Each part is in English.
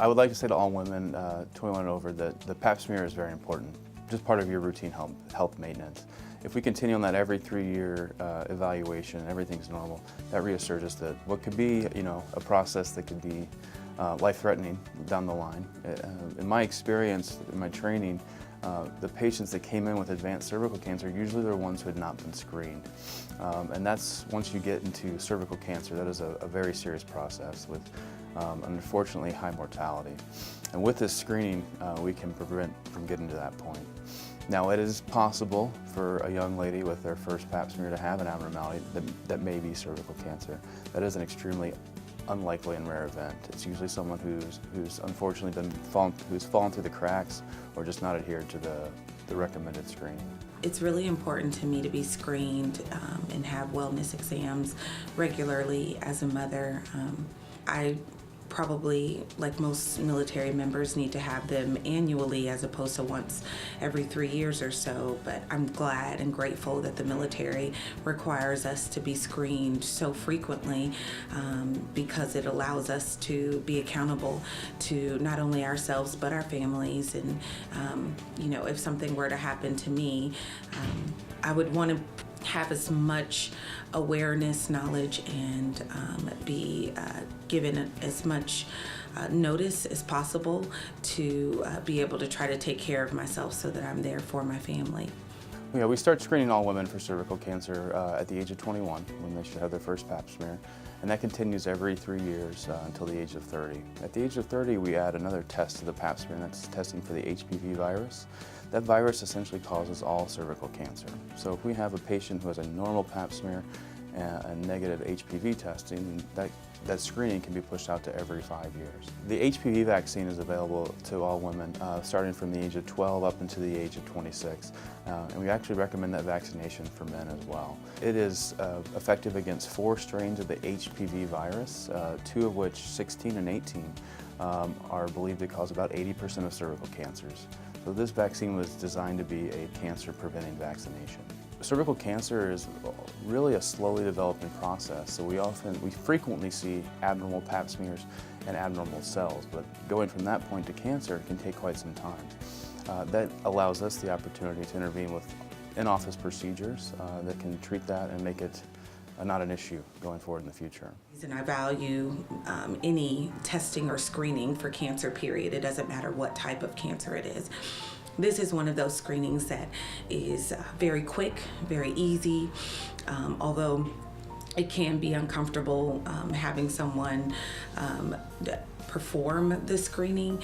I would like to say to all women 21 and over that the Pap smear is very important, just part of your routine health maintenance. If we continue on that every 3-year evaluation, everything's normal, that reassures us that what could be, a process that could be life-threatening down the line. In my experience, in my training, the patients that came in with advanced cervical cancer, usually they're ones who had not been screened. And that's, once you get into cervical cancer, that is a very serious process with, unfortunately, high mortality. And with this screening, we can prevent from getting to that point. Now, it is possible for a young lady with their first Pap smear to have an abnormality that may be cervical cancer. That is an extremely unlikely and rare event. It's usually someone who's unfortunately who's fallen through the cracks or just not adhered to the recommended screening. It's really important to me to be screened and have wellness exams regularly as a mother. I probably, like most military members, need to have them annually as opposed to once every 3 years or so, but I'm glad and grateful that the military requires us to be screened so frequently because it allows us to be accountable to not only ourselves but our families. And if something were to happen to me, I would want to have as much awareness, knowledge, and be given as much notice as possible to be able to try to take care of myself so that I'm there for my family. Yeah, we start screening all women for cervical cancer at the age of 21 when they should have their first Pap smear, and that continues every 3 years until the age of 30. At the age of 30, we add another test to the Pap smear, and that's testing for the HPV virus. That virus essentially causes all cervical cancer. So if we have a patient who has a normal Pap smear and a negative HPV testing, that screening can be pushed out to every 5 years. The HPV vaccine is available to all women starting from the age of 12 up until the age of 26. And we actually recommend that vaccination for men as well. It is effective against 4 strains of the HPV virus, 2 of which, 16 and 18, are believed to cause about 80% of cervical cancers. So this vaccine was designed to be a cancer-preventing vaccination. Cervical cancer is really a slowly developing process, so we frequently see abnormal Pap smears and abnormal cells, but going from that point to cancer can take quite some time. That allows us the opportunity to intervene with in-office procedures that can treat that and make it not an issue going forward in the future. And I value any testing or screening for cancer, period. It doesn't matter what type of cancer it is. This is one of those screenings that is very quick, very easy, although it can be uncomfortable having someone perform the screening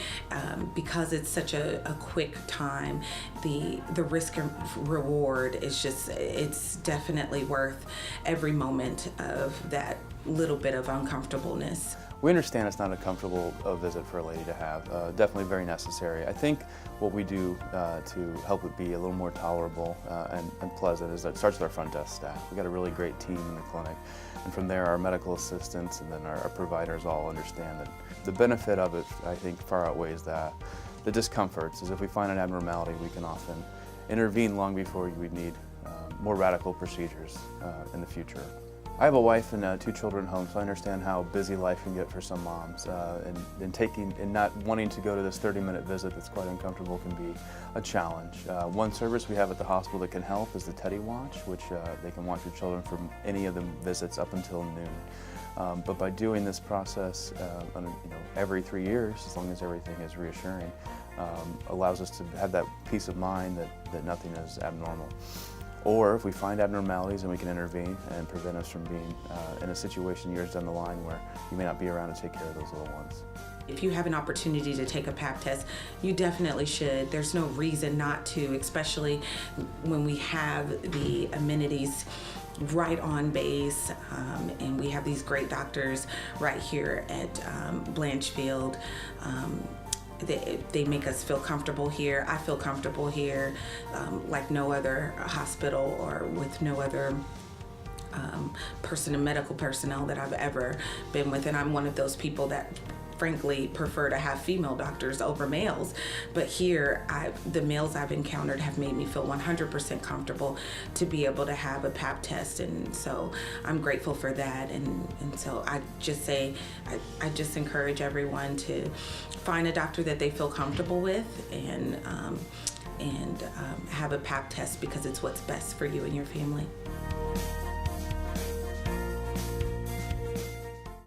because it's such a quick time. The risk and reward is it's definitely worth every moment of that little bit of uncomfortableness. We understand it's not a comfortable visit for a lady to have, definitely very necessary. I think what we do to help it be a little more tolerable and pleasant is that it starts with our front desk staff. We've got a really great team in the clinic, and from there our medical assistants and then our providers all understand that the benefit of it, I think, far outweighs that. The discomforts is if we find an abnormality, we can often intervene long before we'd need more radical procedures in the future. I have a wife and 2 children at home, so I understand how busy life can get for some moms, and not wanting to go to this 30-minute visit that's quite uncomfortable can be a challenge. One service we have at the hospital that can help is the Teddy Watch, which they can watch your children from any of the visits up until noon. But by doing this process every 3 years, as long as everything is reassuring, allows us to have that peace of mind that nothing is abnormal. Or if we find abnormalities, and we can intervene and prevent us from being in a situation years down the line where you may not be around to take care of those little ones. If you have an opportunity to take a Pap test, you definitely should. There's no reason not to, especially when we have the amenities right on base, and we have these great doctors right here at Blanchfield. They make us feel comfortable here. I feel comfortable here like no other hospital or with no other medical personnel that I've ever been with. And I'm one of those people that frankly prefer to have female doctors over males, but here the males I've encountered have made me feel 100% comfortable to be able to have a pap test, and so I'm grateful for that. And so I just say I just encourage everyone to find a doctor that they feel comfortable with and have a pap test, because it's what's best for you and your family.